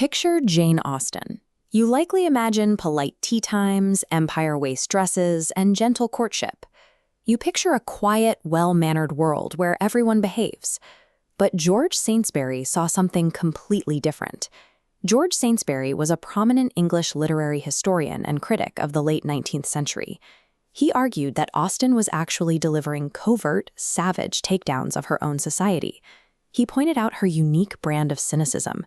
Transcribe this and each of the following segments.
Picture Jane Austen. You likely imagine polite tea times, empire waist dresses, and gentle courtship. You picture a quiet, well-mannered world where everyone behaves. But George Saintsbury saw something completely different. George Saintsbury was a prominent English literary historian and critic of the late 19th century. He argued that Austen was actually delivering covert, savage takedowns of her own society. He pointed out her unique brand of cynicism.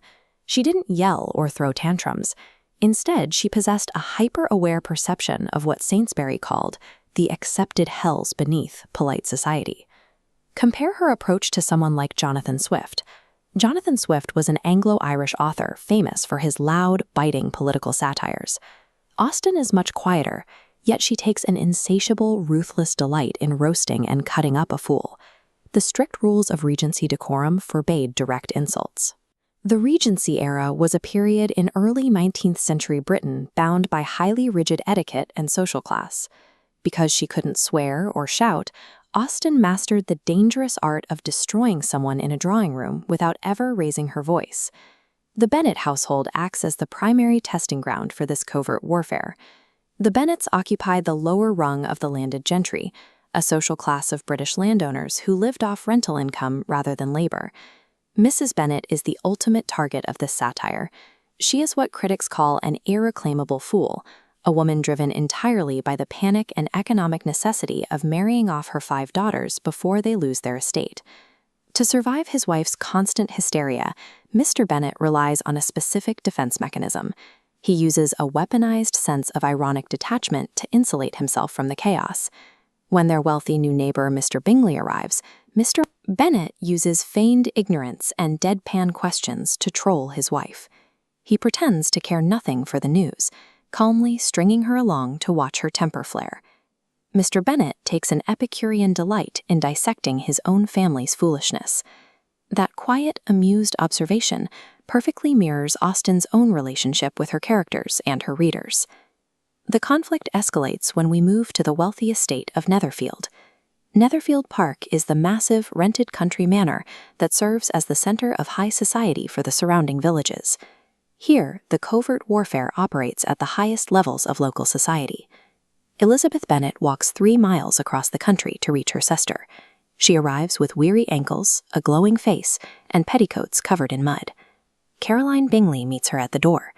She didn't yell or throw tantrums. Instead, she possessed a hyper-aware perception of what Saintsbury called the accepted hells beneath polite society. Compare her approach to someone like Jonathan Swift. Jonathan Swift was an Anglo-Irish author famous for his loud, biting political satires. Austen is much quieter, yet she takes an insatiable, ruthless delight in roasting and cutting up a fool. The strict rules of Regency decorum forbade direct insults. The Regency era was a period in early 19th century Britain bound by highly rigid etiquette and social class. Because she couldn't swear or shout, Austen mastered the dangerous art of destroying someone in a drawing room without ever raising her voice. The Bennet household acts as the primary testing ground for this covert warfare. The Bennets occupied the lower rung of the landed gentry, a social class of British landowners who lived off rental income rather than labor. Mrs. Bennet is the ultimate target of this satire. She is what critics call an irreclaimable fool, a woman driven entirely by the panic and economic necessity of marrying off her 5 daughters before they lose their estate. To survive his wife's constant hysteria, Mr. Bennet relies on a specific defense mechanism. He uses a weaponized sense of ironic detachment to insulate himself from the chaos. When their wealthy new neighbor, Mr. Bingley, arrives, Mr. Bennet uses feigned ignorance and deadpan questions to troll his wife. He pretends to care nothing for the news, calmly stringing her along to watch her temper flare. Mr. Bennet takes an Epicurean delight in dissecting his own family's foolishness. That quiet, amused observation perfectly mirrors Austen's own relationship with her characters and her readers. The conflict escalates when we move to the wealthy estate of Netherfield. Netherfield Park is the massive, rented country manor that serves as the center of high society for the surrounding villages. Here, the covert warfare operates at the highest levels of local society. Elizabeth Bennet walks 3 miles across the country to reach her sister. She arrives with weary ankles, a glowing face, and petticoats covered in mud. Caroline Bingley meets her at the door.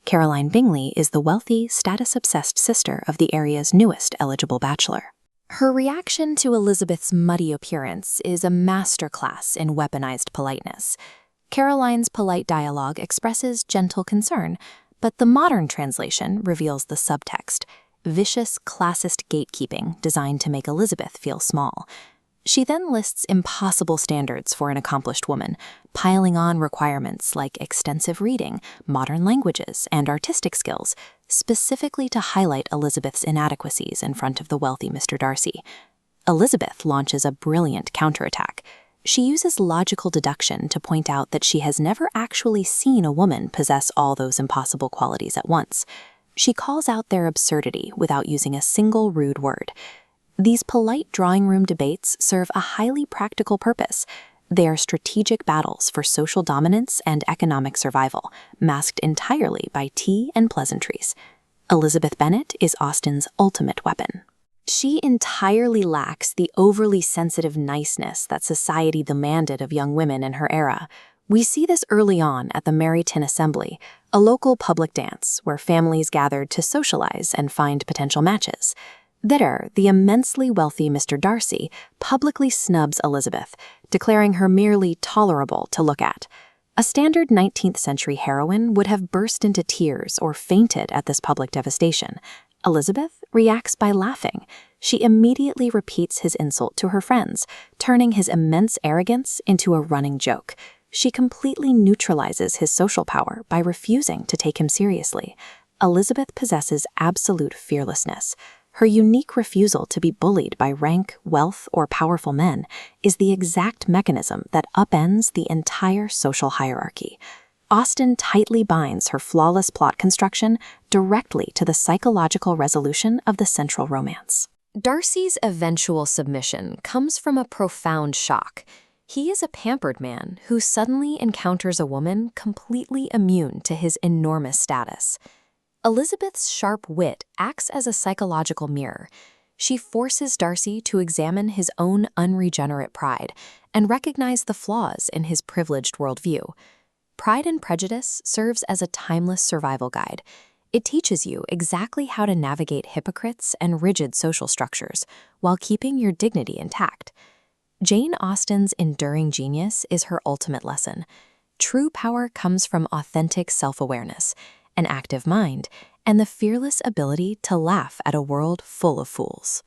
Caroline Bingley is the wealthy, status-obsessed sister of the area's newest eligible bachelor. Her reaction to Elizabeth's muddy appearance is a masterclass in weaponized politeness. Caroline's polite dialogue expresses gentle concern, but the modern translation reveals the subtext, vicious, classist gatekeeping designed to make Elizabeth feel small. She then lists impossible standards for an accomplished woman, piling on requirements like extensive reading, modern languages, and artistic skills, specifically to highlight Elizabeth's inadequacies in front of the wealthy Mr. Darcy. Elizabeth launches a brilliant counterattack. She uses logical deduction to point out that she has never actually seen a woman possess all those impossible qualities at once. She calls out their absurdity without using a single rude word. These polite drawing room debates serve a highly practical purpose. They are strategic battles for social dominance and economic survival, masked entirely by tea and pleasantries. Elizabeth Bennet is Austen's ultimate weapon. She entirely lacks the overly sensitive niceness that society demanded of young women in her era. We see this early on at the Meryton Assembly, a local public dance where families gathered to socialize and find potential matches. There, the immensely wealthy Mr. Darcy publicly snubs Elizabeth, declaring her merely tolerable to look at. A standard 19th century heroine would have burst into tears or fainted at this public devastation. Elizabeth reacts by laughing. She immediately repeats his insult to her friends, turning his immense arrogance into a running joke. She completely neutralizes his social power by refusing to take him seriously. Elizabeth possesses absolute fearlessness. Her unique refusal to be bullied by rank, wealth, or powerful men is the exact mechanism that upends the entire social hierarchy. Austen tightly binds her flawless plot construction directly to the psychological resolution of the central romance. Darcy's eventual submission comes from a profound shock. He is a pampered man who suddenly encounters a woman completely immune to his enormous status. Elizabeth's sharp wit acts as a psychological mirror. She forces Darcy to examine his own unregenerate pride and recognize the flaws in his privileged worldview. Pride and Prejudice serves as a timeless survival guide. It teaches you exactly how to navigate hypocrites and rigid social structures while keeping your dignity intact. Jane Austen's enduring genius is her ultimate lesson. True power comes from authentic self-awareness, an active mind, and the fearless ability to laugh at a world full of fools.